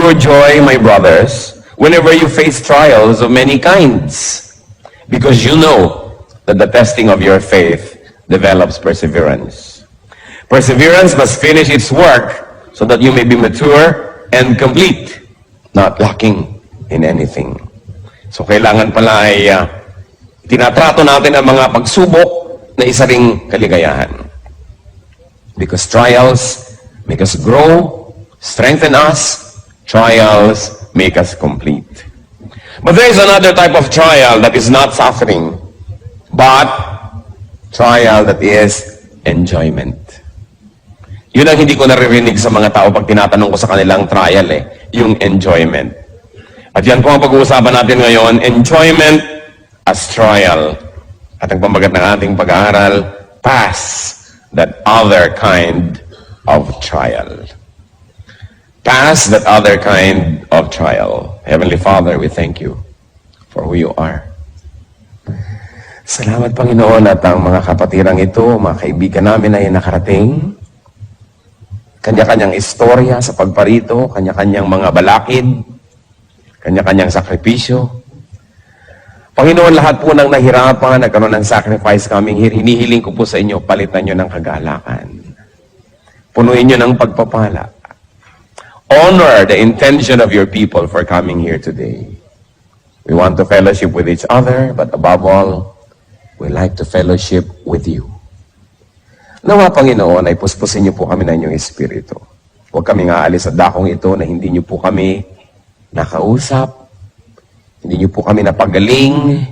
for joy, my brothers, whenever you face trials of many kinds, because you know that the testing of your faith develops perseverance. Perseverance must finish its work so that you may be mature and complete, not lacking in anything. So kailangan pala ay tinatrato natin ang mga pagsubok na isa ring kaligayahan. Because trials make us grow, strengthen us. Trials make us complete. But there is another type of trial that is not suffering, but trial that is enjoyment. Yun ang hindi ko naririnig sa mga tao pag tinatanong ko sa kanilang trial yung enjoyment. At yan po ang pag-uusapan natin ngayon, enjoyment as trial. At ang pambagat ng ating pag-aaral, pass that other kind of trial. Pass that other kind of trial. Heavenly Father, we thank you for who you are. Salamat, Panginoon, at ang mga kapatirang ito, mga kaibigan namin ay nakarating. Kanya-kanyang istorya sa pagparito, kanya-kanyang mga balakid, kanya-kanyang sakripisyo. Panginoon, lahat po ng nahirapan, nagkaroon ng sacrifice coming here, hinihiling ko po sa inyo, palitan nyo ng kagalakan. Punuin nyo ng pagpapala. Honor the intention of your people for coming here today. We want to fellowship with each other, but above all, we like to fellowship with you. Nawa, Panginoon, ay puspusin niyo po kami ng inyong espiritu. Huwag kaming aalis sa dakong ito na hindi niyo po kami nakausap, hindi niyo po kami napagaling,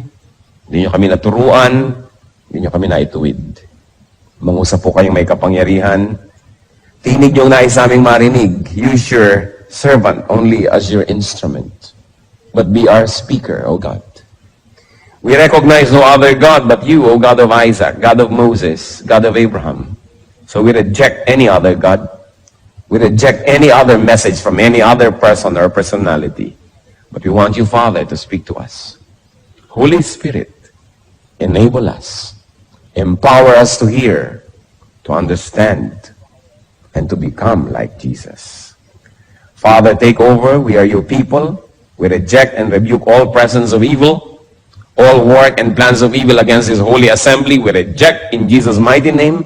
hindi niyo kami naturuan, hindi niyo kami naituwid. Mangusap po kayong may kapangyarihan. Tinig niyong nais aming marinig. Use your servant only as your instrument. But be our speaker, O God. We recognize no other God but you, O God of Isaac, God of Moses, God of Abraham. So we reject any other God. We reject any other message from any other person or personality. But we want you, Father, to speak to us. Holy Spirit, enable us. Empower us to hear, to understand, and to become like Jesus. Father, take over. We are your people. We reject and rebuke all presence of evil, all work and plans of evil against this holy assembly. We reject in Jesus' mighty name.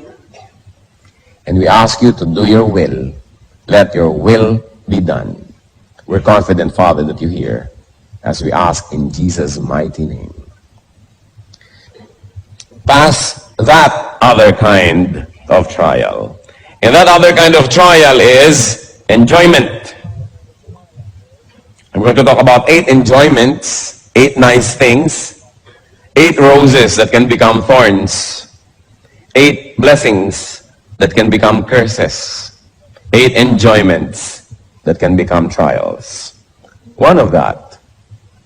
And we ask you to do your will. Let your will be done. We're confident, Father, that you hear as we ask in Jesus' mighty name. Pass that other kind of trial. And that other kind of trial is enjoyment. I'm going to talk about 8 enjoyments, 8 nice things, 8 roses that can become thorns, 8 blessings that can become curses, 8 enjoyments that can become trials. One of that,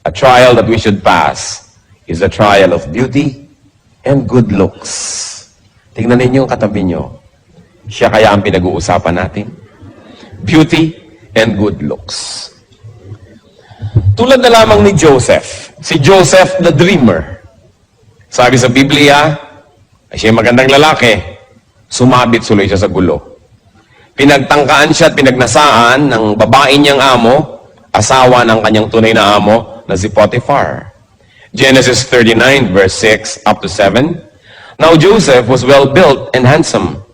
a trial that we should pass, is a trial of beauty and good looks. Tingnan ninyo yung katabi nyo. Siya kaya ang pinag-uusapan natin. Beauty and good looks. Tulad na lamang ni Joseph. Si Joseph the dreamer. Sabi sa Biblia, ay siya magandang lalaki. Sumabit suloy siya sa gulo. Pinagtangkaan siya at pinagnasaan ng babae niyang amo, asawa ng kanyang tunay na amo na si Potiphar. Genesis 39 verse 6 up to 7. Now Joseph was well built and handsome.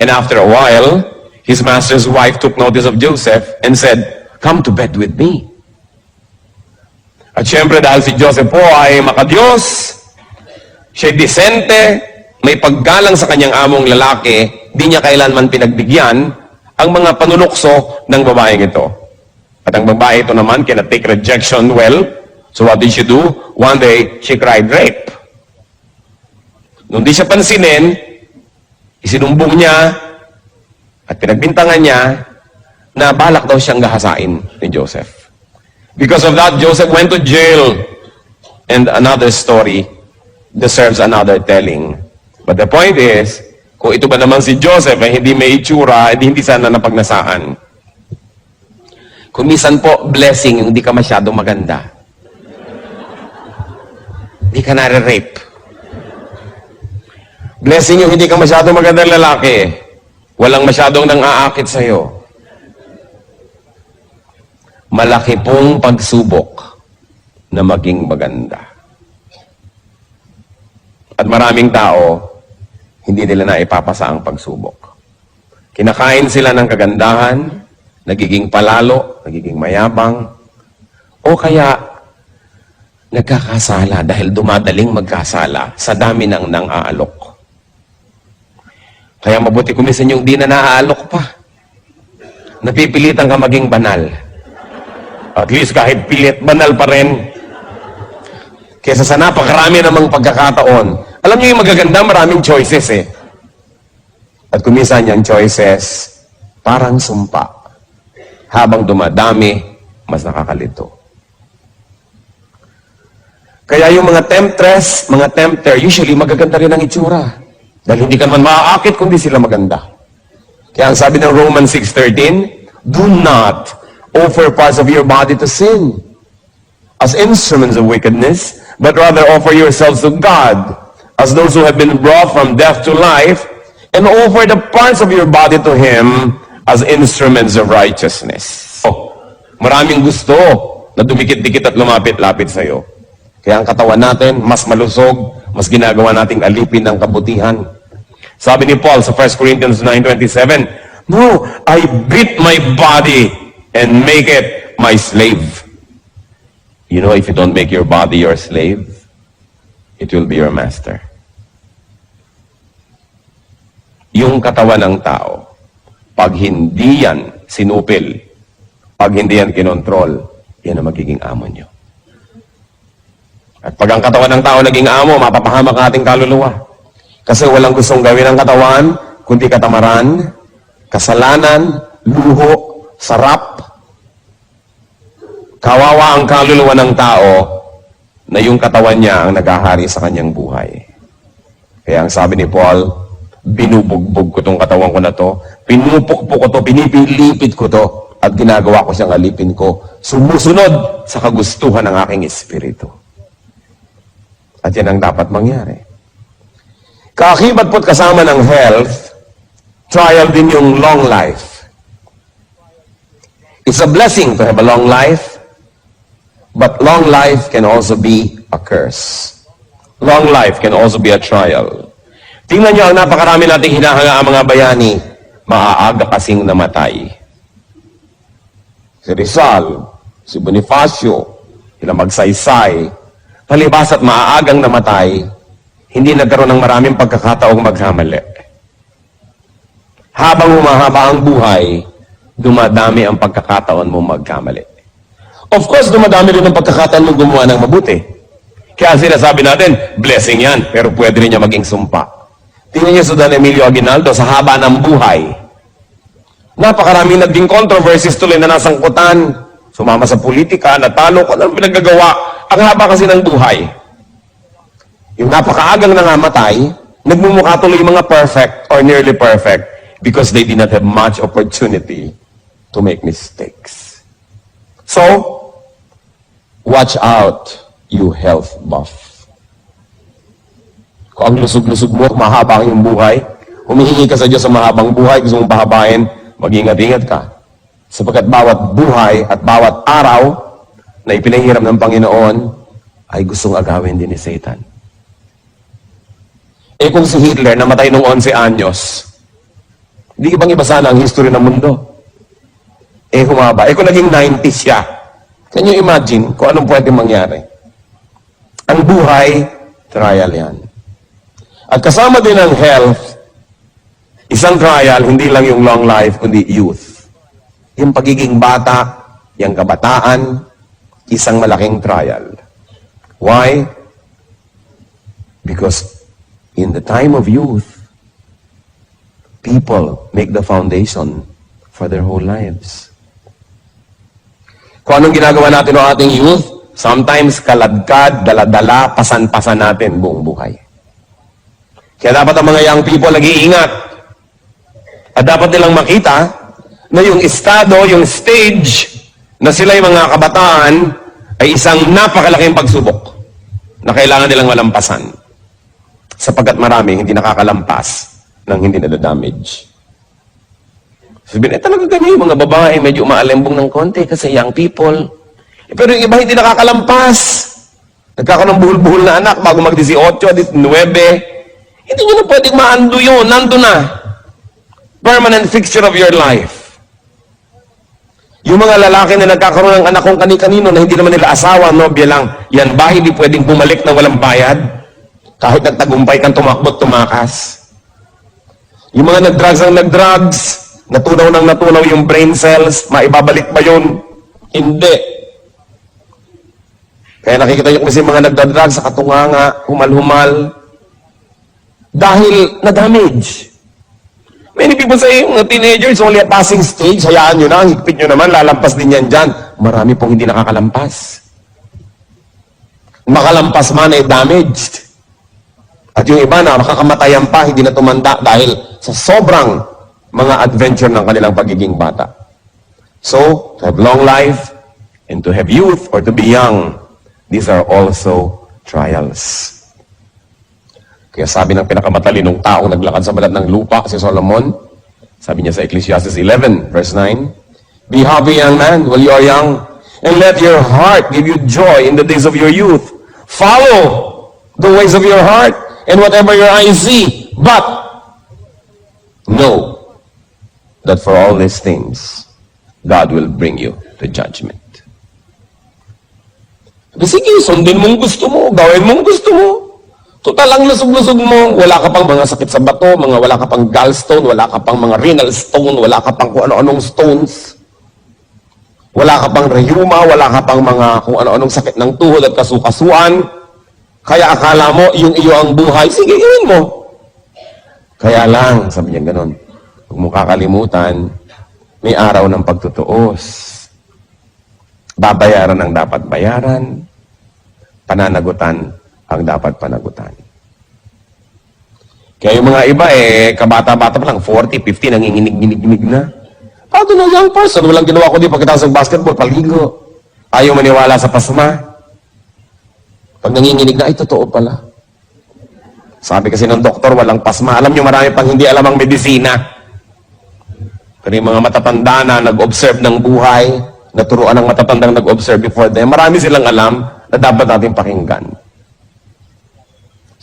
And after a while, his master's wife took notice of Joseph and said, "Come to bed with me." At syempre dahil si Joseph po ay makadiyos, siya'y disente, may paggalang sa kanyang among lalaki, di niya kailanman pinagbigyan ang mga panunukso ng babaeng ito. At ang babae ito naman cannot take rejection well. So what did she do? One day, she cried rape. Nung di siya pansinin, isinumbong niya at pinagbintangan niya na balak daw siyang gahasain ni Joseph. Because of that, Joseph went to jail. And another story deserves another telling. But the point is, kung ito ba naman si Joseph ay hindi may itsura, hindi sana napagnasaan. Kung minsan po, blessing, hindi ka masyadong maganda. Hindi ka nare-rape. Blessing yung hindi ka masyadong magandang lalaki. Walang masyadong nang aakit sa'yo. malaki pong pagsubok na maging maganda. At maraming tao, hindi nila na ipapasa ang pagsubok. Kinakain sila ng kagandahan, nagiging palalo, nagiging mayabang, o kaya nagkakasala dahil dumadaling magkasala sa dami ng nang-aalok. Kaya mabuti kumisan yung di na naaalok pa. Napipilitan ka maging banal. At least kahit pilit, banal pa rin. Kesa sa napakarami namang pagkakataon. Alam niyo yung magaganda, maraming choices eh. At kumisan yung choices, parang sumpa. Habang dumadami, mas nakakalito. Kaya yung mga temptress, mga tempter, usually magaganda rin ang itsura. Dahil hindi ka naman maaakit kundi sila maganda. Kaya ang sabi ng Romans 6:13, do not offer parts of your body to sin as instruments of wickedness, but rather offer yourselves to God as those who have been brought from death to life, and offer the parts of your body to Him as instruments of righteousness. Oh, maraming gusto na dumikit-dikit at lumapit-lapit sa iyo. Kaya ang katawan natin, mas malusog, mas ginagawa nating alipin ng kabutihan. Sabi ni Paul sa 1 Corinthians 9:27, no, I beat my body and make it my slave. You know, if you don't make your body your slave, it will be your master. Yung katawan ng tao, pag hindi yan sinupil, pag hindi yan kinontrol, yan ang magiging amo nyo. At pag ang katawan ng tao naging amo, mapapahamak ang ating kaluluwa. Kasi walang gustong gawin ng katawan, kundi katamaran, kasalanan, luho, sarap. Kawawa ang kaluluwa ng tao na yung katawan niya ang nag-ahari sa kanyang buhay. Kaya ang sabi ni Paul, binubugbog ko tong katawan ko na to, pinupukpok ko to, pinipilipit ko to, at ginagawa ko siyang alipin ko, sumusunod sa kagustuhan ng aking espiritu. At yan ang dapat mangyari. Kaakibat po't kasama ng health, trial din yung long life. It's a blessing to have a long life, but long life can also be a curse. Long life can also be a trial. Tingnan nyo ang napakarami nating hinahanga ang mga bayani, maaaga kasing namatay. Si Rizal, si Bonifacio, sila Magsaysay, palibas at maaagang namatay, hindi nagkaroon ng maraming pagkakataong magkamali. Habang humahaba ang buhay, dumadami ang pagkakataon mo magkamali. Of course, dumadami rin ang pagkakataon mo gumawa ng mabuti. Kaya sinasabi natin, blessing yan, pero pwede rin niya maging sumpa. Tingnan niyo sa Don Emilio Aguinaldo, sa haba ng buhay. Napakaraming naging controversies tuloy na nasangkutan. Sumama sa politika, natalo ko, anong pinagagawa? Ang haba kasi ng buhay. Yung napakaagang nangamatay, nagmumukha tuloy yung mga perfect or nearly perfect because they did not have much opportunity to make mistakes. So, watch out, you health buff. Kung ang lusog-lusog mo, mahaba ang iyong buhay, humihingi ka sa Diyos sa mahabang buhay, gusto mong pahabain, mag-ingat-ingat ka. Sapagkat bawat buhay at bawat araw na ipinahiram ng Panginoon ay gustong agawin din ni Satan. Eh kung si Hitler namatay nung 11 anyos, hindi bang iba sana ang history ng mundo? Eh humaba. Eh kung naging 90 siya, can you imagine kung anong pwede mangyari? Ang buhay, trial yan. At kasama din ang health, isang trial, hindi lang yung long life, kundi youth. Yung pagiging bata, yung kabataan, isang malaking trial. Why? Because in the time of youth, people make the foundation for their whole lives. Kung anong ginagawa natin ng ating youth, sometimes kaladkad, daladala, pasan-pasan natin buong buhay. Kaya dapat ang mga young people nag-iingat. At dapat nilang makita na yung estado, yung stage na sila yung mga kabataan ay isang napakalaking pagsubok na kailangan nilang malampasan. Sapagkat marami hindi nakakalampas ng hindi nadadamage. Sabihin, talaga ganyan, yung mga babae, medyo maalembong ng konti kasi young people. Pero yung iba hindi nakakalampas. Nagkakaroon ng buhol-buhol na anak bago mag-18, 19. Hindi nyo na pwedeng maando yun. Nando na. Permanent fixture of your life. Yung mga lalaki na nagkakaroon ng anak kung kani-kanino na hindi naman nila asawa, nobya lang, yan ba hindi pwedeng bumalik na walang bayad? Kahit nagtagumpay kang tumakbot, tumakas. Yung mga nag-drugs ang nag-drugs, natunaw yung brain cells, maibabalik ba yun? Hindi. Kaya nakikita nyo kasi mga nagdadrugs sa katunganga, humal-humal, dahil na-damage. Many people say, mga teenagers, only a passing stage, hayaan nyo na, higpit nyo naman, lalampas din yan dyan. Marami pong hindi nakakalampas. Makalampas man ay damaged. At yung iba na makakamatayan pa, hindi na tumanda dahil sa sobrang mga adventure ng kanilang pagiging bata. So, to have long life, and to have youth, or to be young, these are also trials. Kaya sabi ng pinakamatalinong taong naglakad sa balat ng lupa, si Solomon, sabi niya sa Ecclesiastes 11, verse 9, Be happy, young man, while you are young, and let your heart give you joy in the days of your youth. Follow the ways of your heart, and whatever your eyes see. But know that for all these things, God will bring you to judgment. Sige, sundin mong gusto mo, gawin mong gusto mo. Total lang lusog-lusog mo, wala ka pang mga sakit sa bato, wala ka pang gallstone, wala ka pang mga renal stone, wala ka pang kung ano-anong stones. Wala ka pang rheuma, wala ka pang mga kung ano-anong sakit ng tuhod at kasukasuan. Kaya akala mo, yung iyo ang buhay, sige, gawin mo. Kaya lang, sabi niya ganun, huwag mo kakalimutan, may araw ng pagtutuos. Babayaran ang dapat bayaran, pananagutan ang dapat panagutan. Kaya yung mga iba, kabata-bata pa lang, 40, 50, nanginginig-ginig na. Paano na young person? Walang ginawa ko din pagkatapos ng basketball, paligo. Ayaw maniwala sa pasma. Pag nanginginig na, ay, totoo pala. Sabi kasi ng doktor, walang pasma. Alam nyo, marami pang hindi alam ang medisina. Pero yung mga matatanda na nag-observe ng buhay, naturuan ng matatandang nag-observe before them, marami silang alam na dapat natin pakinggan.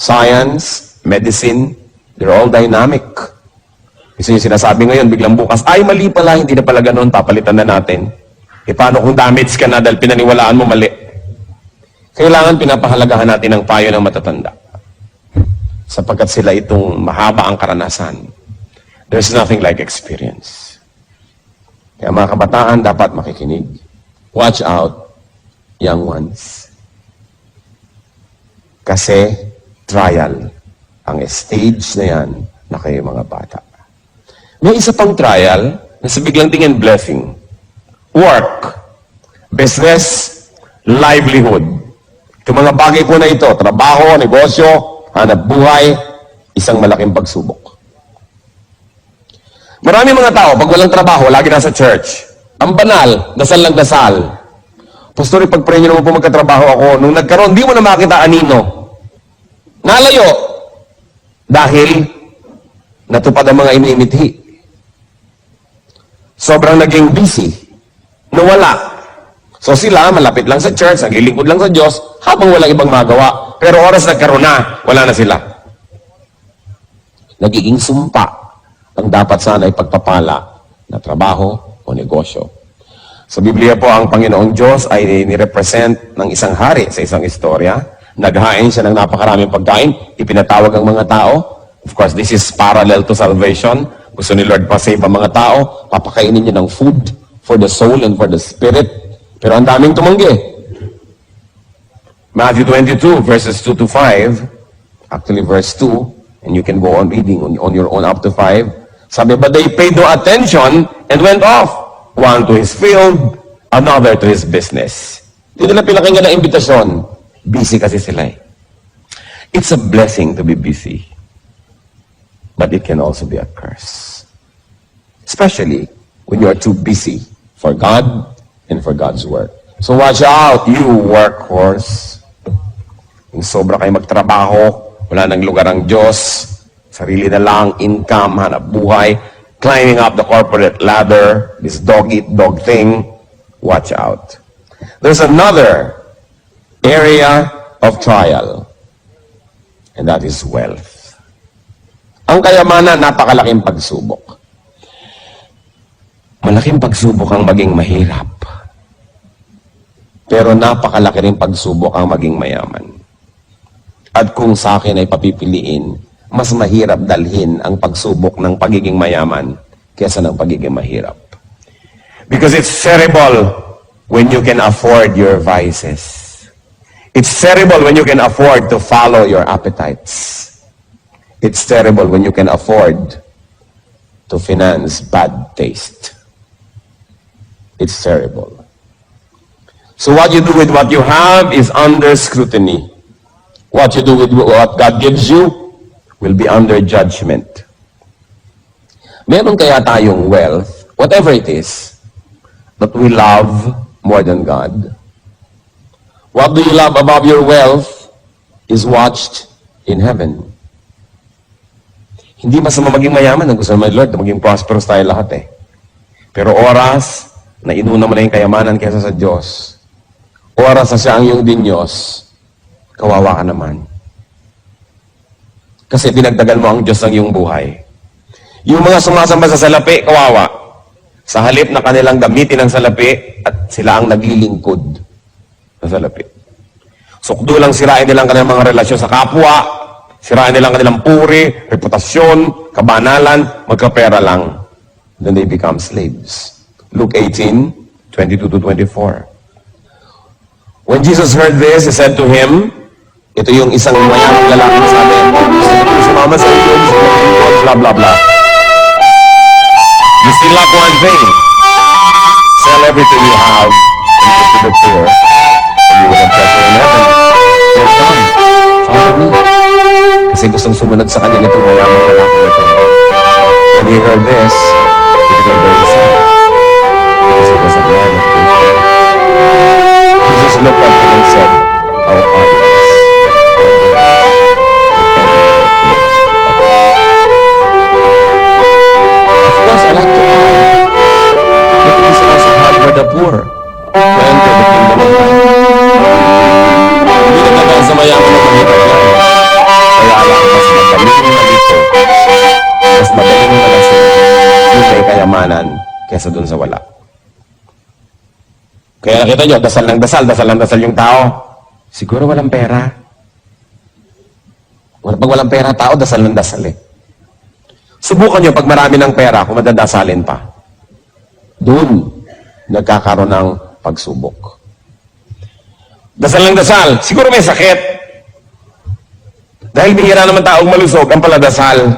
Science, medicine, they're all dynamic. Kasi yung sinasabi ngayon, biglang bukas, ay mali pala, hindi na pala ganun, papalitan na natin. E paano kung damage ka na dahil pinaniwalaan mo mali? Kailangan pinapahalagahan natin ang payo ng matatanda. Sapagkat sila itong mahaba ang karanasan. There's nothing like experience. Kaya mga kabataan, dapat makikinig. Watch out, young ones. Kasi, trial, ang stage na yan na kayo mga bata. May isa pang trial na sa biglang tingin blessing. Work, business, livelihood. Itong mga bagay po na ito, trabaho, negosyo, hanap buhay, isang malaking pagsubok. Marami mga tao, pag walang trabaho, lagi nasa church. Ang banal, dasal lang dasal. Pastor, ipag-pray nyo naman po magkatrabaho ako. Nung nagkaroon, di mo na makita anino. Nalayo. Dahil, natupad ang mga inimithi. Sobrang naging busy. Nawala. So sila, malapit lang sa church, naglilingkod lang sa Diyos, habang walang ibang magawa. Pero oras nagkaroon na, wala na sila. Nagiging sumpa ang dapat sana ay pagpapala na trabaho o negosyo. Sa Biblia po, ang Panginoong Diyos ay nirepresent ng isang hari sa isang istorya. Naghain siya ng napakaraming pagkain, ipinatawag ang mga tao. Of course, this is parallel to salvation. Gusto ni Lord pa-save ang mga tao, papakainin niya ng food for the soul and for the spirit. Pero ang daming tumanggi. Matthew 22, verses 2 to 5, actually verse 2, and you can go on reading on your own up to 5. Sabi, but they paid no attention and went off. One to his field, another to his business. Hindi nila pinakinggan ang imbitasyon. Busy kasi sila. It's a blessing to be busy. But it can also be a curse. Especially when you are too busy for God and for God's work. So watch out, you workhorse. Yung sobra kayo magtrabaho, wala nang lugar ang Diyos, sarili na lang, income, hanap buhay, climbing up the corporate ladder, this dog-eat-dog thing, watch out. There's another area of trial, and that is wealth. Ang kayamanan, napakalaking pagsubok. Malaking pagsubok ang maging mahirap. Pero napakalaki rin pagsubok ang maging mayaman. At kung sa akin ay papipiliin, mas mahirap dalhin ang pagsubok ng pagiging mayaman kesa ng pagiging mahirap. Because it's terrible when you can afford your vices. It's terrible when you can afford to follow your appetites. It's terrible when you can afford to finance bad taste. It's terrible. So what you do with what you have is under scrutiny. What you do with what God gives you will be under judgment. Meron kaya tayong wealth, whatever it is, that we love more than God? What do you love above your wealth is watched in heaven. Hindi masama maging mayaman. Ang gusto naman, Lord, maging prosperous tayo lahat eh. Pero oras na inuna mo na yung kayamanan kaysa sa Diyos, oras na siya ang iyong Diyos, kawawa ka naman. Kasi dinagdagan mo ang Diyos ng iyong buhay. Yung mga sumasamba sa salapi, kawawa. Sa halip na kanilang gamitin ang salapi, at sila ang naglilingkod sa salapi. Sukdo lang sirain nilang kanilang mga relasyon sa kapwa, sirain nilang kanilang puri, reputasyon, kabanalan, magkapera lang. Then they become slaves. Luke 18, 22-24. When Jesus heard this, He said to him, ito yung isang mayamang lalaki na sabi, sumama sa iyo, blah, blah, blah. You still lack one thing. Sell everything you have and give to the poor, and you will have treasure in heaven. Well done. Follow me. Kasi gustong sumunod sa kanya nitong mayamang lalaki na ito. When he heard this, he became very sad. Because he was a man of great faith. Jesus looked at him and said, our audience. Of course, I like to have. But it is also hard for the poor to enter the kingdom of God. Hindi naman sa mayaman na mahirap yan. Kaya alam, mas madaling na dito. Mas madaling na lasing yung may kayamanan kesa dun sa wala. Kaya nakita nyo, dasal ng dasal yung tao. Siguro walang pera. Pag walang pera tao, dasal ng dasal eh. Subukan nyo pag marami ng pera, kung madadasalin pa. Doon, nagkakaroon ng pagsubok. Dasal ng dasal, siguro may sakit. Dahil bihira naman taong malusog, ang paladasal.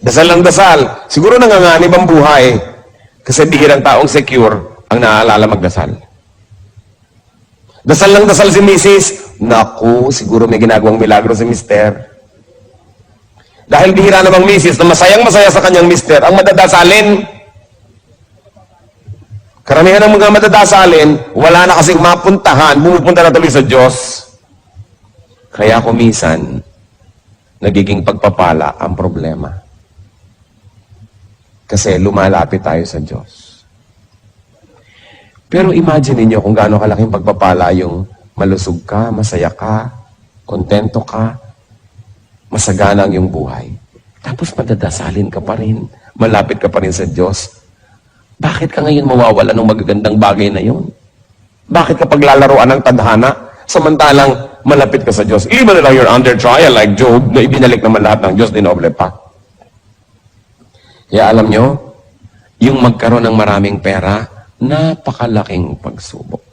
Dasal ng dasal, siguro nanganganib ang buhay. Kasi bihirang taong secure ang naaalala magdasal. Dasal ng dasal si Mrs. Naku, siguro may ginagawang milagro si Mr. Dahil bihira namang Mrs. na masayang-masaya sa kanyang Mr. ang madadasalin. Karamihan ng mga madadasalin, wala na kasing mapuntahan, pumupunta na tuloy sa Diyos. Kaya kumisan, nagiging pagpapala ang problema. Kasi lumalapit tayo sa Diyos. Pero imagine niyo kung gaano kalaking pagpapala yung malusog ka, masaya ka, kontento ka, masagana ang iyong buhay. Tapos madadasalin ka pa rin, malapit ka pa rin sa Diyos. Bakit ka ngayon mawawala ng magagandang bagay na yun? Bakit ka paglalaruan ng tadhana, samantalang malapit ka sa Diyos? Even na lang you're under trial like Job, na ibinalik naman lahat ng Diyos, dinoble pa. Kaya alam nyo, yung magkaroon ng maraming pera, napakalaking pagsubok.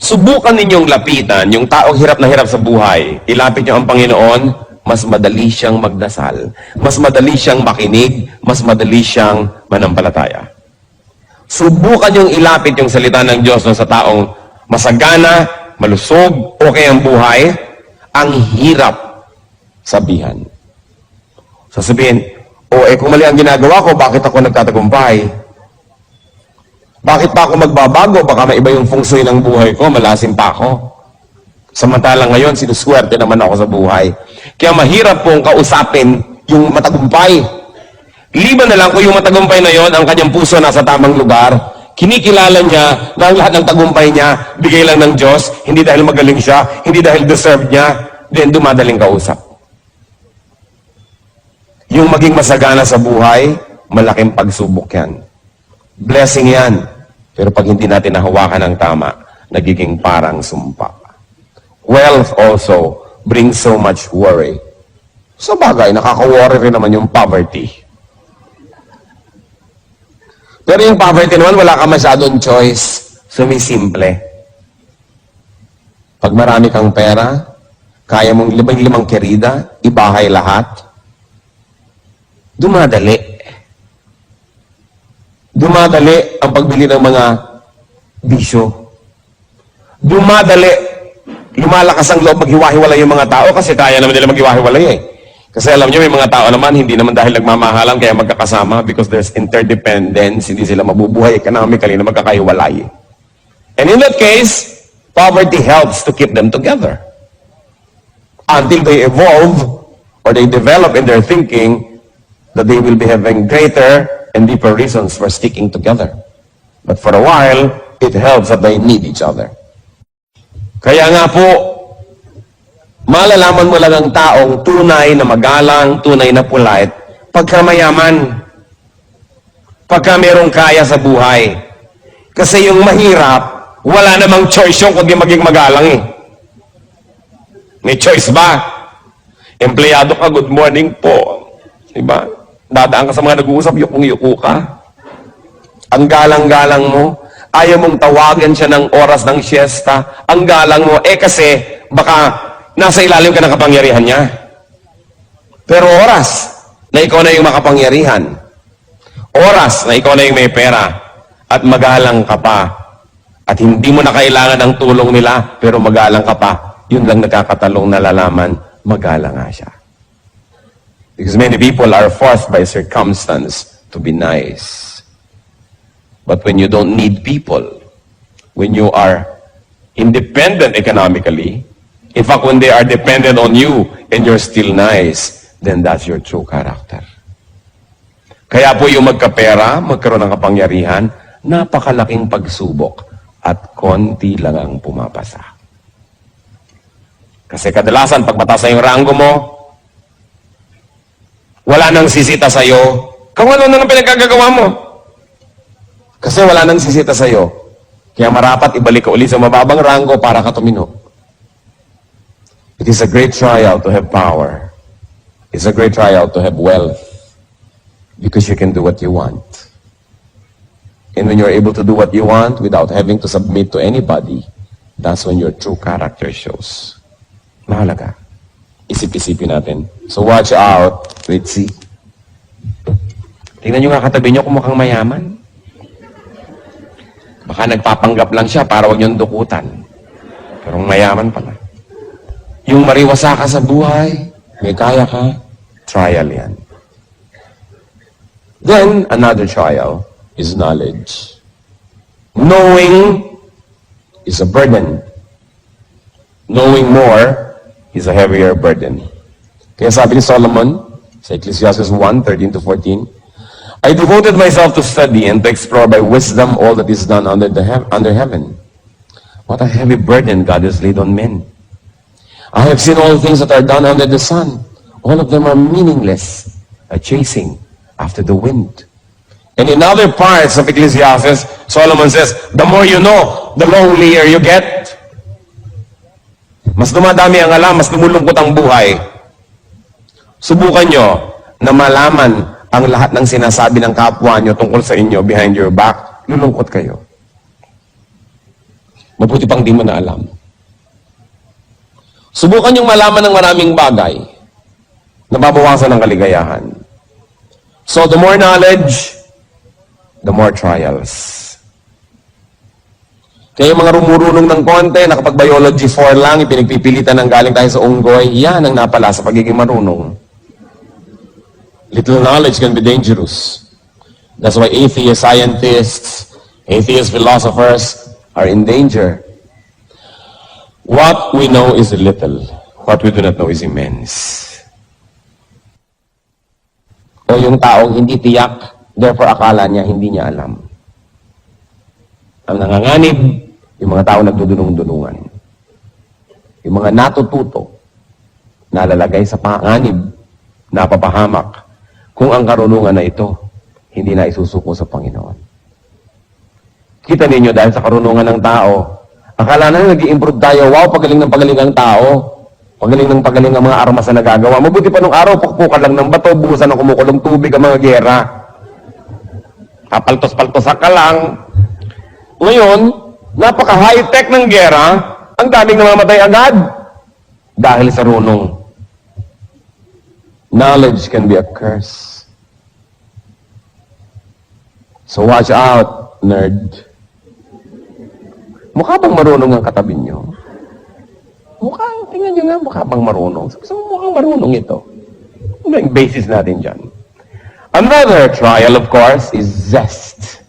Subukan ninyong lapitan yung taong hirap na hirap sa buhay. Ilapit nyo ang Panginoon, mas madali siyang magdasal. Mas madali siyang makinig, mas madali siyang manampalataya. Subukan yung ilapit yung salita ng Diyos sa taong masagana, malusog, okay ang buhay, ang hirap sabihan. Sasabihin, kung mali ang ginagawa ko, bakit ako nagtatagumpay? Bakit pa ako magbabago? Baka maiba yung feng shui ng buhay ko, malasim pa ako. Samantalang ngayon, sinuswerte naman ako sa buhay. Kaya mahirap pong kausapin yung matagumpay. Liban na lang kung yung matagumpay na yon, ang kanyang puso nasa tamang lugar, kinikilala niya na ang lahat ng tagumpay niya, bigay lang ng Diyos, hindi dahil magaling siya, hindi dahil deserve niya, then dumadaling kausap. Yung maging masagana sa buhay, malaking pagsubok yan. Blessing yan. Pero pag hindi natin nahawakan ng tama, nagiging parang sumpa. Wealth also brings so much worry. Sa bagay, nakaka-worry rin naman yung poverty. Pero yung poverty naman, wala ka masyadong choice. Sumisimple. Pag marami kang pera, kaya mong limang kerida, ibahay lahat, dumadali. Dumadali ang pagbili ng mga bisyo. Dumadali. Lumalakas ang loob maghiwa-hiwalay yung mga tao kasi kaya naman nila maghiwa-hiwalay eh. Kasi alam niyo, may mga tao naman, hindi naman dahil nagmamahalan kaya magkakasama because there's interdependence, hindi sila mabubuhay economically na magkakahiwalay. And in that case, poverty helps to keep them together. Until they evolve or they develop in their thinking that they will be having greater and deeper reasons for sticking together. But for a while, it helps that they need each other. Kaya nga po, malalaman mo lang ang taong tunay na magalang, tunay na polite, pagka mayaman, pagka merong kaya sa buhay. Kasi yung mahirap, wala namang choice yung kundi maging magalang eh. May choice ba? Empleyado ka, good morning po. Diba? Dadaan ka sa mga nag-uusap, yukong-yuko ka. Ang galang-galang mo, ayaw mong tawagan siya ng oras ng siesta. Ang galang mo, kasi baka nasa ilalim ka ng kapangyarihan niya. Pero oras na ikaw na yung makapangyarihan. Oras na ikaw na yung may pera. At magalang ka pa. At hindi mo na kailangan ng tulong nila, pero magalang ka pa. Yun lang nakakatalong nalalaman, magalang nga siya. Because many people are forced by circumstance to be nice. But when you don't need people, when you are independent economically, in fact, when they are dependent on you and you're still nice, then that's your true character. Kaya po yung magkapera, magkaroon ng kapangyarihan, napakalaking pagsubok at konti lang ang pumapasa. Kasi kadalasan, pag mataas na yung ranggo mo, wala nang sisita sa'yo, kung ano na pinagkagagawa mo. Kasi wala nang sisita sa'yo. Kaya marapat ibalik ka uli sa mababang ranggo para ka tumino. It is a great trial to have power. It's a great trial to have wealth. Because you can do what you want. And when you're able to do what you want without having to submit to anybody, that's when your true character shows. Mahalaga. Isip-isipin natin. So watch out. Let's see. Tingnan nyo nga katabi nyo kung mukhang mayaman. Baka nagpapanggap lang siya para wag niyong dukutan. Pero mayaman pala. Yung mariwasa ka sa buhay, may kaya ka, trial yan. Then, another trial is knowledge. Knowing is a burden. Knowing more is a heavier burden. Kaya sabi ni Solomon, sa Ecclesiastes 1:13-14, I devoted myself to study and to explore by wisdom all that is done under heaven. What a heavy burden God has laid on men. I have seen all things that are done under the sun. All of them are meaningless, a chasing after the wind. And in other parts of Ecclesiastes, Solomon says, the more you know, the lonelier you get. Mas dumadami ang alam, mas lumulungkot ang buhay. Subukan nyo na malaman ang lahat ng sinasabi ng kapwa nyo tungkol sa inyo behind your back, lulungkot kayo. Mabuti pang di mo na alam. Subukan yung malaman ng maraming bagay na babawasan ng kaligayahan. So the more knowledge, the more trials. Kaya yung mga rumurunong ng konti, nakapag-biology 4 lang, ipinagpipilitan ng galing tayo sa unggoy, yan ang napala sa pagiging marunong. Little knowledge can be dangerous. That's why atheist scientists, atheist philosophers are in danger. What we know is little. What we do not know is immense. O yung taong hindi tiyak, therefore akala niya hindi niya alam. Ang nanganganib, yung mga taong nagdudunong-dunungan. Yung mga natututo, nalalagay sa panganib, napapahamak, kung ang karunungan na ito, hindi na isusuko sa Panginoon. Kita ninyo, dahil sa karunungan ng tao, akala na nag-i-improve tayo, wow, pagaling ang tao. Pagaling ang mga armas na nagagawa. Mabuti pa nung araw, pukpukan lang ng bato, buhusan ng kumukulong tubig ang mga gera. Kapaltos-paltosan ka lang. Ngayon, napaka-high-tech ng gera, ang daming namamatay agad. Dahil sa runong. Knowledge can be a curse. So watch out, nerd. Mukha bang marunong ang katabi nyo? Tingnan nyo nga, mukha bang marunong? So, mukhang marunong ito. Ano yung basis natin dyan? Another trial, of course, is zest.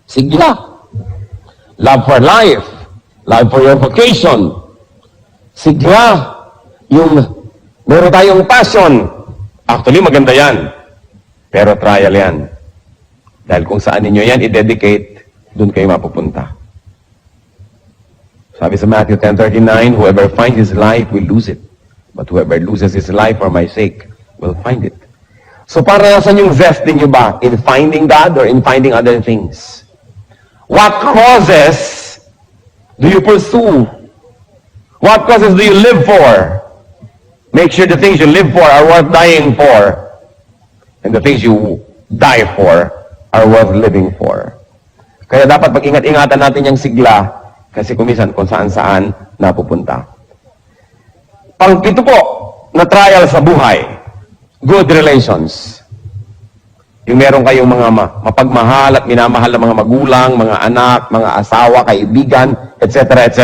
Sigla. Love for life. Love for your vocation. Sigla. Yung meron tayong passion. Actually, maganda yan. Pero trial yan. Dahil kung saan ninyo yan i-dedicate, doon kayo mapupunta. Sabi sa Matthew 10:39, whoever finds his life will lose it. But whoever loses his life for my sake will find it. So para saan yung zest niyo ba? In finding God or in finding other things? What causes do you pursue? What causes do you live for? Make sure the things you live for are worth dying for. And the things you die for are worth living for. Kaya dapat pag-ingat-ingatan natin yung sigla. Kasi kumisan kung saan-saan napupunta. Pang-pito po na trial sa buhay, good relations. Yung meron kayong mga mapagmahal at minamahal na mga magulang, mga anak, mga asawa, kaibigan, etc., etc.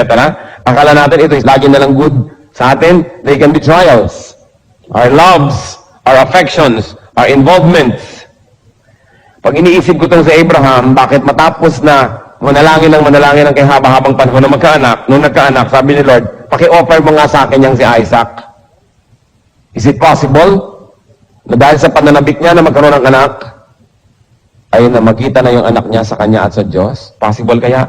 Akala natin ito is lagi na lang good sa atin. They can be trials. Our loves, our affections, our involvements. Pag iniisip ko itong sa Abraham, bakit matapos na manalangin ng kay haba-habang panahon na magkaanak, nung nagkaanak, sabi ni Lord, paki-offer mo nga sa akin yung si Isaac. Is it possible na dahil sa pananabik niya na magkaroon ng anak, ay na makita na yung anak niya sa kanya at sa Diyos? Possible kaya?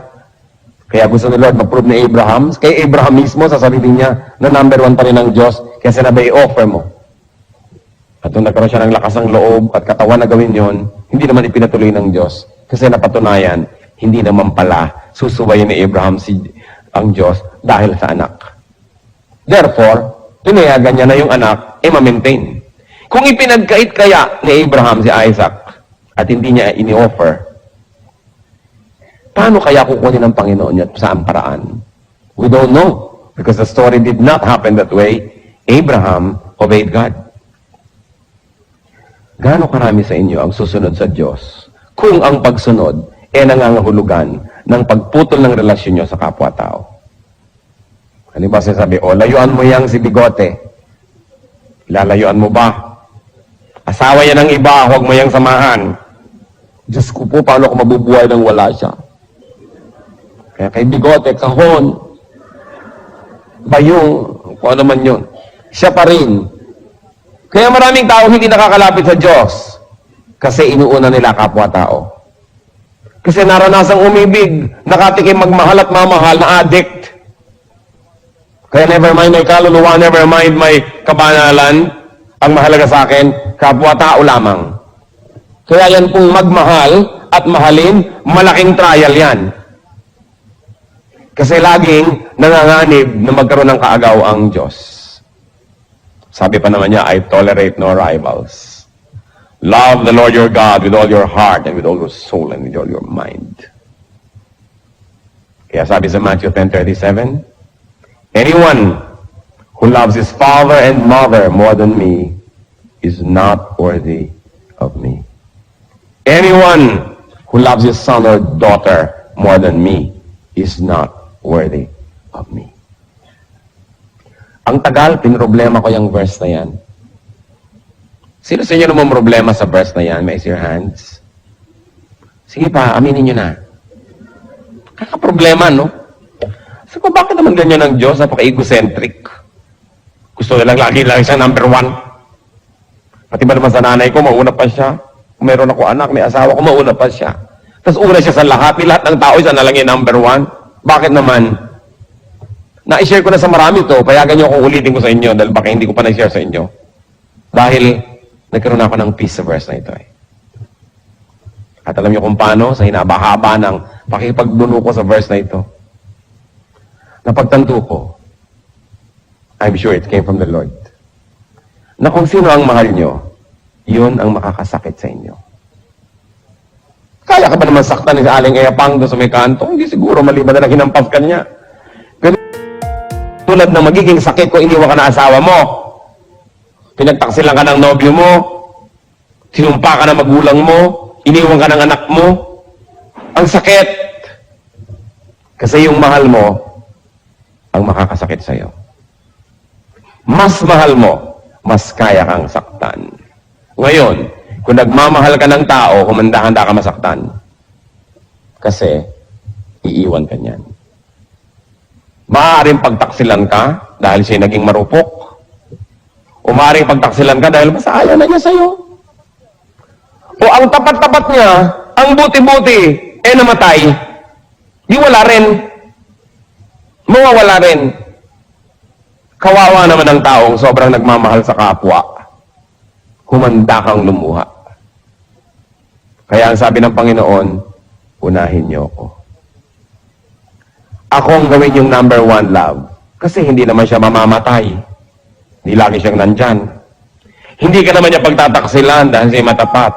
Kaya gusto ni Lord mag-prove ni Abraham, kay Abraham mismo, sasabihin niya na number 1 pa rin ng Diyos, kaya sinabi, i-offer mo. At nung nagkaroon siya ng lakas ng loob at katawan na gawin yon, hindi naman ipinatuloy ng Diyos. Kasi napatunayan, hindi naman pala susubayin ni Abraham ang Diyos dahil sa anak. Therefore, pinayagan niya na yung anak, ma-maintain. Kung ipinagkait kaya ni Abraham si Isaac at hindi niya ini-offer, paano kaya kukunin ng Panginoon niya at saan paraan? We don't know. Because the story did not happen that way. Abraham obeyed God. Gaano karami sa inyo ang susunod sa Diyos kung ang pagsunod nangangahulugan ng pagputol ng relasyon nyo sa kapwa-tao? Ano ba sinasabi? Layuan mo yang si Bigote. Lalayuan mo ba? Asawa yan ng iba, huwag mo yang samahan. Diyos ko po, paano ako mabubuhay nang wala siya? Kaya kay Bigote, kahon, bayong, kung ano man yun, siya pa rin. Kaya maraming tao hindi nakakalapit sa Diyos kasi inuuna nila kapwa-tao. Kasi naranasang umibig, nakatikim magmahal at mamahal na addict. Kaya never mind my kaluluwa, never mind my kabanalan, ang mahalaga sa akin, kapwa-tao lamang. Kaya yan pong magmahal at mahalin, malaking trial yan. Kasi laging nanganganib na magkaroon ng kaagaw ang Diyos. Sabi pa naman niya, I tolerate no rivals. Love the Lord your God with all your heart and with all your soul and with all your mind. Kaya sabi sa Matthew 10:37, anyone who loves his father and mother more than me is not worthy of me. Anyone who loves his son or daughter more than me is not worthy of me. Ang tagal, pinroblema ko yung verse na yan. Sino sa inyo naman problema sa verse na yan? Raise your hands. Sige pa, aminin nyo na. Kakaproblema, no? So, bakit naman ganyan ang Diyos? Napaka-egocentric. Gusto nilang lagi lang isang number 1. Pati ba naman sa nanay ko, mauna pa siya. Kung meron ako anak, may asawa ko, mauna pa siya. Tapos una siya sa lahat. Di lahat ng tao, siya na lang yung number one. Bakit naman? Na-share ko na sa marami to, payagan niyo kung ulitin ko sa inyo dahil baka hindi ko pa na-share sa inyo. Dahil nagkaroon ako ng peace sa verse na ito eh. At alam niyo kung paano, sa hinaba-haba ng pakipagbuno ko sa verse na ito. Napagtanto ko, I'm sure it came from the Lord, na kung sino ang mahal nyo, yun ang makakasakit sa inyo. Kaya ka ba naman saktan ni Aling Eyapang doon sa may kanto? Hindi siguro, maliban na lang hinampas ka niya. Pero tulad ng magiging sakit kung iniwan ka na asawa mo, pinagtaksilan ka ng nobyo mo, sinumpa ka ng magulang mo, iniwan ka ng anak mo, ang sakit. Kasi yung mahal mo, ang makakasakit sa'yo. Mas mahal mo, mas kaya kang saktan. Ngayon, kung nagmamahal ka ng tao, kumanda-handa ka masaktan. Kasi, iiwan ka niyan. Maaaring pagtaksilan ka dahil siya naging marupok. O maaaring pagtaksilan ka dahil mas ayaw na niya sa'yo. O ang tapat-tapat niya, ang buti-buti, namatay. Di wala rin. Mawawala rin. Kawawa naman ang taong sobrang nagmamahal sa kapwa. Humanda kang lumuha. Kaya ang sabi ng Panginoon, unahin niyo ako. Ako ang gawin yung number one love. Kasi hindi naman siya mamamatay. Hindi lagi siyang nandyan. Hindi ka naman niya pagtataksilan dahil siya matapat.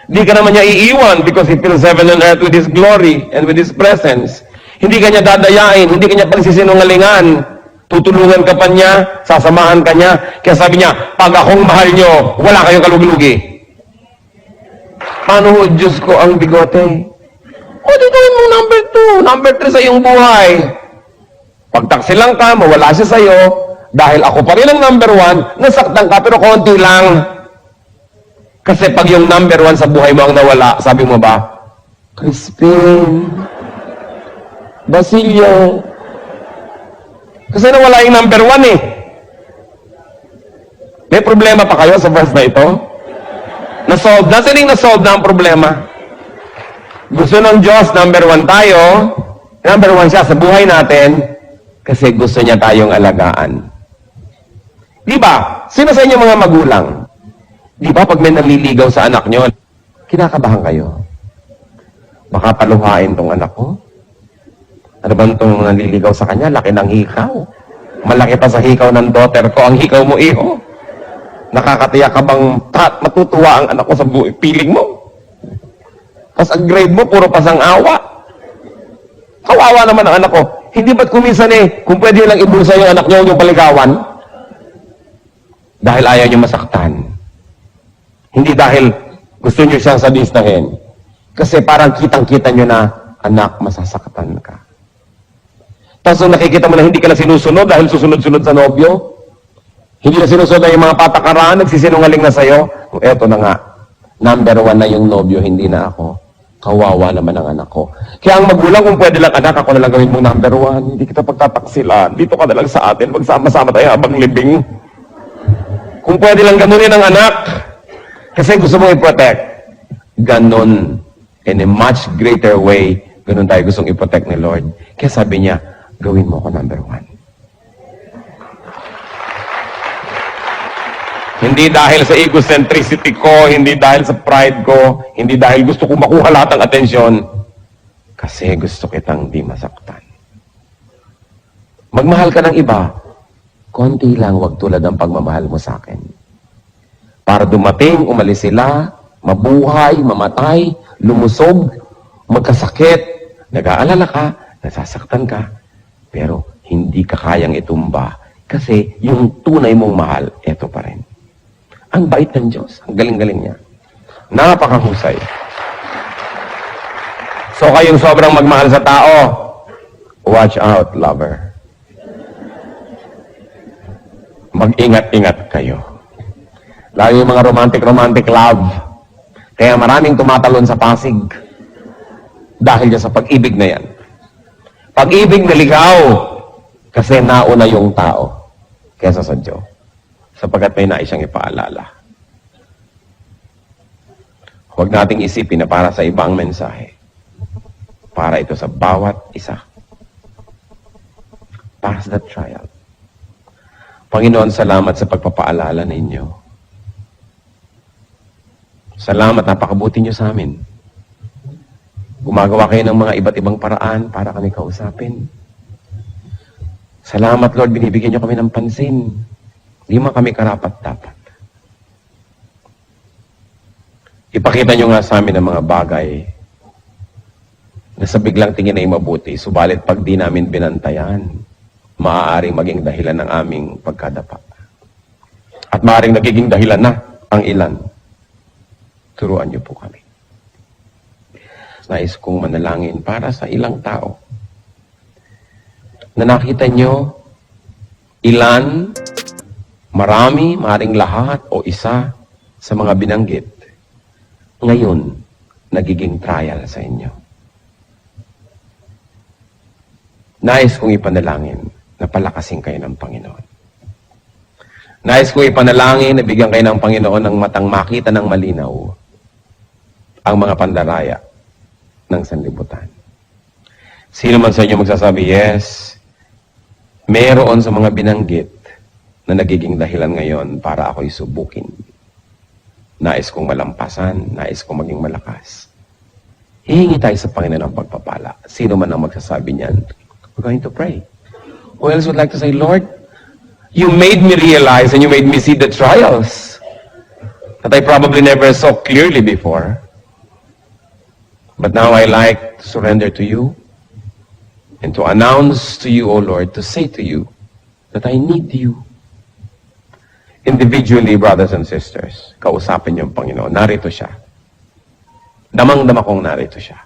Hindi ka naman niya iiwan because He fills heaven and earth with His glory and with His presence. Hindi ka niya dadayain, hindi ka niya pagsisinungalingan. Tutulungan ka pa niya, sasamahan ka niya. Kaya sabi niya, pag akong mahal niyo, wala kayong kalugi-lugi. Paano ho, Diyos ko, ang bigote? O, di gawin mong number 2, number 3 sa iyong buhay. Pagtaksilang ka, mawala siya sa'yo, dahil ako pa rin ang number 1, nasaktan ka, pero konti lang. Kasi pag yung number 1 sa buhay mo ang nawala, sabi mo ba, Crispin, Basilio, kasi nawala yung number 1 eh. May problema pa kayo sa verse na ito? Na-solve na? Sino yung na-solve na ang problema? Gusto ng Diyos, number 1 tayo. Number 1 siya sa buhay natin kasi gusto niya tayong alagaan. Di ba? Sino sa inyo mga magulang? Di ba pag may naliligaw sa anak nyo, kinakabahan kayo? Baka paluhain tong anak ko? Ano ba itong naliligaw sa kanya? Laki ng hikaw. Malaki pa sa hikaw ng daughter ko. Ang hikaw mo, iho. Nakakatiyak ka bang matutuwa ang anak ko sa piling mo? Tapos ang grade mo, puro pasang awa. Kawawa naman ang anak ko. Hindi ba't kumisan kung pwede lang ibulsa yung anak niyo yung paligawan? Dahil ayaw niyo masaktan. Hindi dahil gusto niyo siyang sadistahin. Kasi parang kitang-kita niyo na, anak, masasaktan ka. Tapos nakikita mo na hindi ka na sinusunod dahil susunod-sunod sa nobyo. Hindi na sinusunod na yung mga patakaran, nagsisinungaling na sa'yo. Eto na nga, number 1 na yung nobyo, hindi na ako. Kawawa naman ang anak ko. Kaya ang magulang, kung pwede lang, anak, ako na lang gawin mong number 1. Hindi kita pagtataksilan. Dito ka na lang sa atin. Magsama-sama tayo habang libing. Kung pwede lang ganunin ang anak, kasi gusto mong i-protect. Ganon. In a much greater way, ganon tayo gustong i-protect ni Lord. Kaya sabi niya, gawin mo ako number 1. Hindi dahil sa egocentricity ko, hindi dahil sa pride ko, hindi dahil gusto ko makuha lahat ng atensyon. Kasi gusto kitang di masaktan. Magmahal ka ng iba, konti lang, wag tulad ng pagmamahal mo sa akin. Para dumating, umalis sila, mabuhay, mamatay, lumusog, magkasakit, nag-aalala ka, nasasaktan ka, pero hindi ka kayang itumba kasi yung tunay mong mahal, eto pa rin. Ang bait ng Diyos, ang galing-galing niya. Napakahusay. So kayong sobrang magmahal sa tao, watch out, lover. Mag-ingat-ingat kayo. Lalo yung mga romantic love. Kaya maraming tumatalon sa Pasig. Dahil dyan sa pag-ibig na yan. Pag-ibig na ligaw. Kasi nauna yung tao kesa sa Diyos. Sapagkat may nais siyang ipaalala. Huwag nating isipin na para sa ibang mensahe. Para ito sa bawat isa. Pass that trial. Panginoon, salamat sa pagpapaalala ninyo. Salamat, napakabuti nyo sa amin. Gumagawa kayo ng mga iba't ibang paraan para kami kausapin. Salamat, Lord, binibigyan nyo kami ng pansin. Hindi man kami karapat-dapat. Ipakita nyo nga sa amin ang mga bagay na sa biglang tingin ay mabuti, subalit pag di namin binantayan, maaaring maging dahilan ng aming pagkadapa. At maaaring nagiging dahilan na ang ilan. Turuan niyo po kami. Nais kong manalangin para sa ilang tao na nakita nyo ilan, marami, maaaring lahat o isa sa mga binanggit ngayon nagiging trial sa inyo. Nais kong ipanalangin na palakasin kayo ng Panginoon. Nais kong ipanalangin na bigyan kayo ng Panginoon ng matang makita ng malinaw ang mga pandaraya ng sanlibutan. Sino man sa inyo magsasabi, yes, meron sa mga binanggit na nagiging dahilan ngayon para ako'y subukin. Nais kong malampasan, nais kong maging malakas. Hihingi tayo sa Panginoon ng pagpapala. Sino man ang magsasabi niyan, we're going to pray. Who else would like to say, Lord, you made me realize and you made me see the trials that I probably never saw clearly before. But now I like to surrender to you and to announce to you, O Lord, to say to you that I need you. Individually, brothers and sisters, kausapin niyo ang Panginoon. Narito siya. Damang-dama kong narito siya.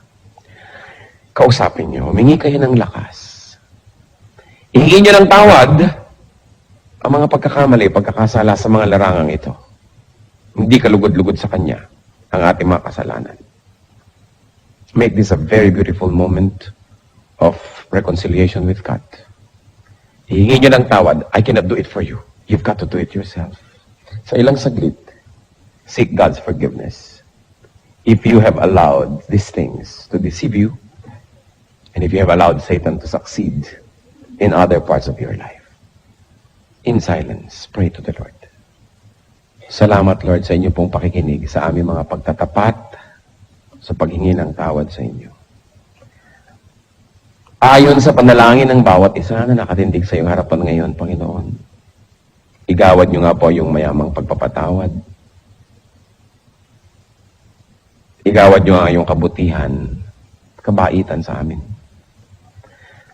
Kausapin niyo. Humingi kayo ng lakas. Ihingi niyo ng tawad ang mga pagkakamali, pagkakasala sa mga larangang ito. Hindi kalugod-lugod sa Kanya ang ating mga kasalanan. Make this a very beautiful moment of reconciliation with God. Ihingi niyo ng tawad. I cannot do it for you. You've got to do it yourself. Sa ilang saglit, seek God's forgiveness. If you have allowed these things to deceive you, and if you have allowed Satan to succeed in other parts of your life, in silence, pray to the Lord. Salamat, Lord, sa inyo pong pakikinig sa aming mga pagtatapat sa paghingi ng tawad sa inyo. Ayon sa panalangin ng bawat isa na nakatindig sa iyong harapan ngayon, Panginoon, igawad niyo nga po yung mayamang pagpapatawad. Igawad niyo nga yung kabutihan, kabaitan sa amin.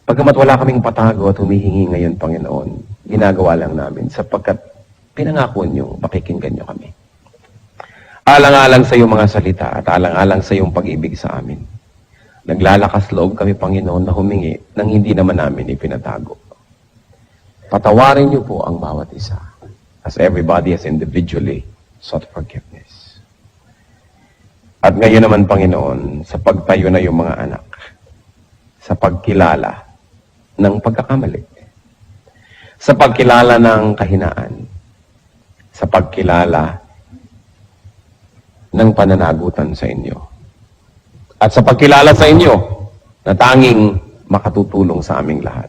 Pagkamat wala kaming patago at humihingi ngayon, Panginoon, ginagawa lang namin sapagkat pinangako niyo, pakikinggan niyo kami. Alang-alang sa iyong mga salita at alang-alang sa iyong pag-ibig sa amin. Naglalakas loob kami, Panginoon, na humingi nang hindi naman namin ipinatago. Patawarin niyo po ang bawat isa as everybody has individually sought forgiveness. At ngayon naman, Panginoon, sa pagtayo na yung mga anak, sa pagkilala ng pagkakamali, sa pagkilala ng kahinaan, sa pagkilala ng pananagutan sa inyo, at sa pagkilala sa inyo na tanging makatutulong sa aming lahat.